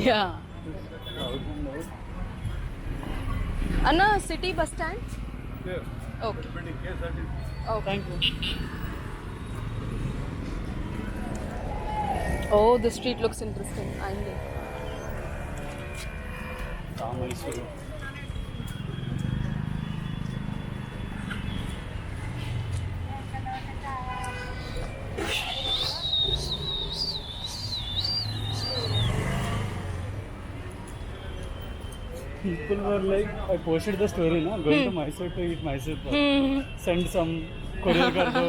Yeah. Anna, city bus stand? Yeah. Okay. Building, yes, that is. Okay. Thank you. Oh, the street looks interesting. आएंगे. Mysore. People were like, I posted the story, na, going to Mysore to eat Mysore Palace. Send some courier kar do.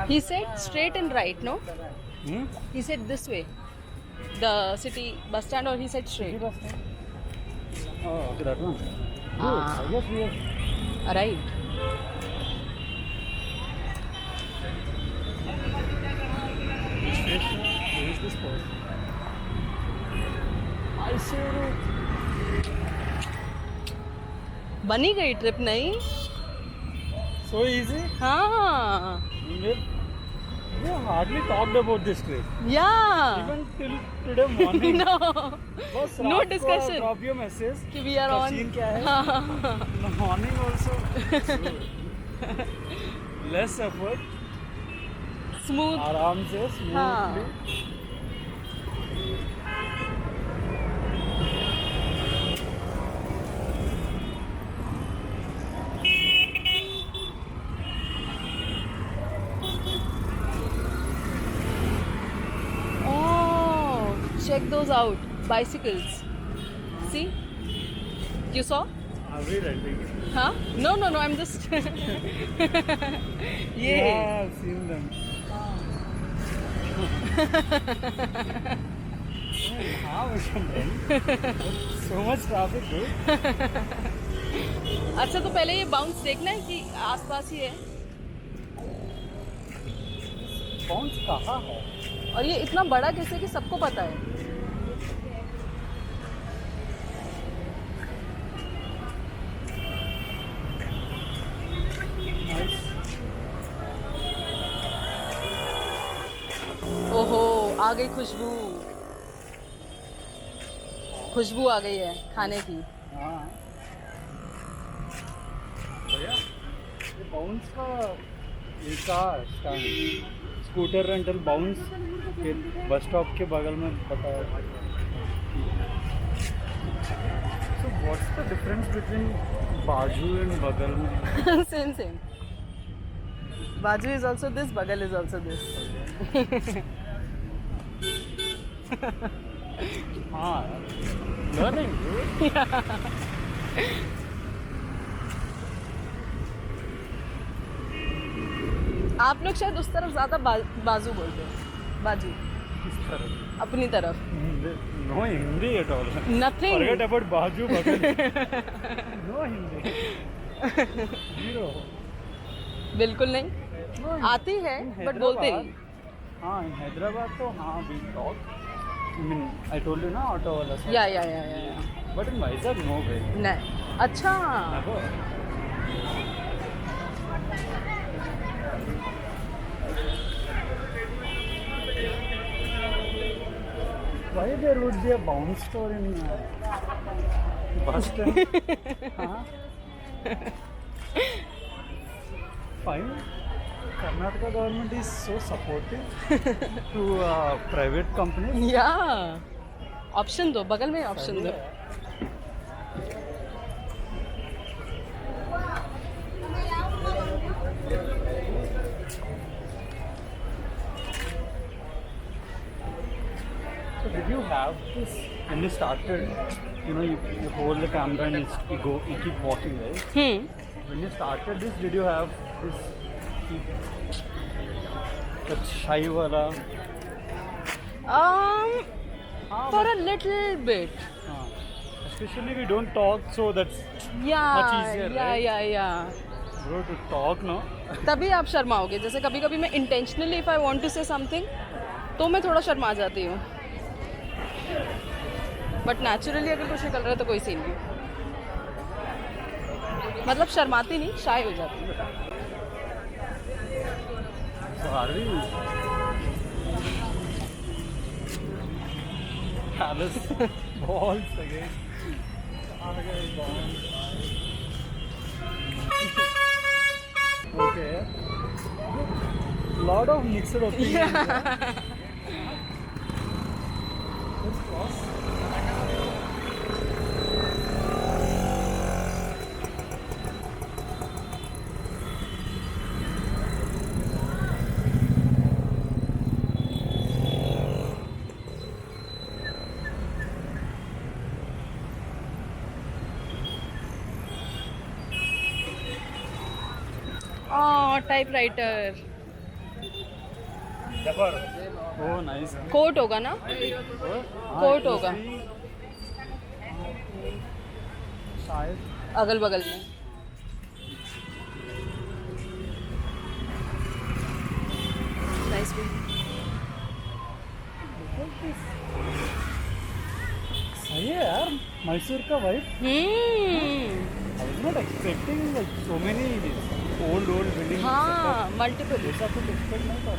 He said straight and right, no? Hmm? He said this way. The city bus stand, or he said straight? Oh, okay, that one. Ah. Yes, yes. Right. Where is this for? Mysore. बनी गई trip नहीं? So easy. हाँ. We have hardly talked about this trip. Yeah. Even till today morning. No. बस No रात को discussion. Drop your message. कि we are on. Scene क्या है? In the morning also. Less effort. Smooth. आराम से smoothly. हाँ. Check those out. Bicycles. See? You saw? Are we renting it? Huh? No, no, no. I'm just. Yeah. Yeah, I've seen them. How we can rent? So much traffic, dude. अच्छा तो पहले ये bounce देखना है कि आसपास ही है. Bounce कहाँ है? और ये इतना बड़ा कैसे कि सबको पता है. ओहो, आ गई खुशबू. खुशबू आ गई है खाने की. हाँ. भैया, ये बाउंस का इसका स्टैंड स्कूटर रेंटल बाउंस के बस स्टॉप के बगल में बताया. So what's the difference between बाजू and बगल में? Same, same. Baju is also this, Bagal is also this. हाँ, learning, dude. आप लोग शायद उस तरफ ज़्यादा बाजू बोलते हो. बाजू. किस तरह? अपनी तरफ. No Hindi at all. Nothing. Forget about बाजू बगल. No Hindi. Zero. बिल्कुल नहीं. No, आती है बट बोलते नहीं. हाँ, in हैदराबाद तो हाँ we talk. I mean, I told you ना ऑटो वाला. या. But in Vizag no way. नहीं. अच्छा. Never. Why there would be a bounce store in bus stand? Huh? Fine. Karnataka government is so supportive to private companies. या. Option दो, बगल में option दो. So did you have this when you started? You know, you hold the camera and you keep walking, right? When you started this, did you have this that shy wala? For a little bit. Especially we don't talk, so that's Yeah. much easier, right? Yeah. Bro, to talk, no? तभी आप शर्माओगे. जैसे कभी कभी मैं intentionally if I want to say something तो मैं थोड़ा शर्मा जाती हूँ. बट नेचुरली अगर कुछ निकल रहा है तो कोई सीन नहीं, मतलब शर्माती नहीं, शाय हो जाती है। Sorry. Palace balls again. Okay. Lot of mixed opinions. Let's cross. Typewriter Oh, nice. Coat होगा ना, कोट होगा शायद अगल बगल में। नाइस भी। सही है यार, मैसूर का vibe. I was not expecting like so many old buildings. हाँ, मल्टीपल। ऐसा कुछ एक्सपेक्ट नहीं था।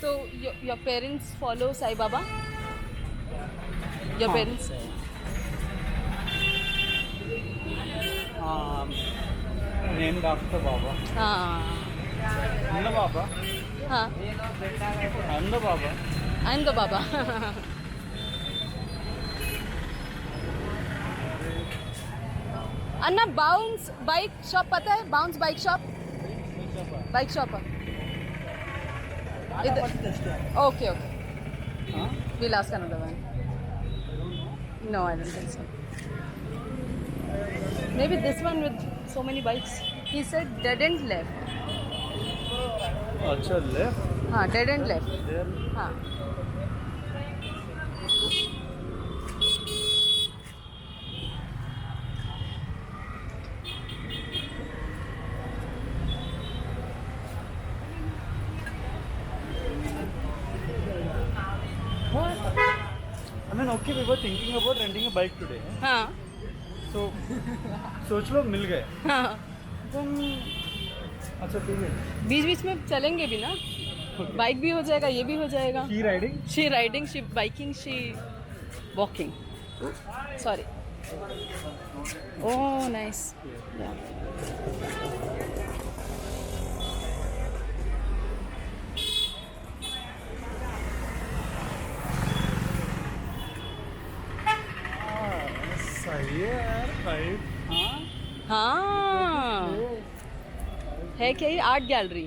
So your parents follow Sai Baba? Your parents? Named after Baba. हाँ I'm the Baba. हाँ, I'm the Baba. I'm the Baba. Anna bounce bike shop पता है? Bounce bike shop, bike shop है इधर। Okay okay, Huh? we'll ask another one. No, I don't think so. Maybe this one with so many bikes. He said dead end left. अच्छा left. हाँ, dead end left. There. हाँ What? I mean, okay, we were thinking about renting a bike today. हाँ So, सोच लो मिल गए। हाँ, Then, अच्छा ठीक है। बीच बीच में चलेंगे भी ना, बाइक भी हो जाएगा, ये भी हो जाएगा। She riding? She riding, she biking, she walking. Sorry. Oh, nice. Yeah. सही है यार भाई। हाँ। हाँ, है क्या ये आर्ट गैलरी?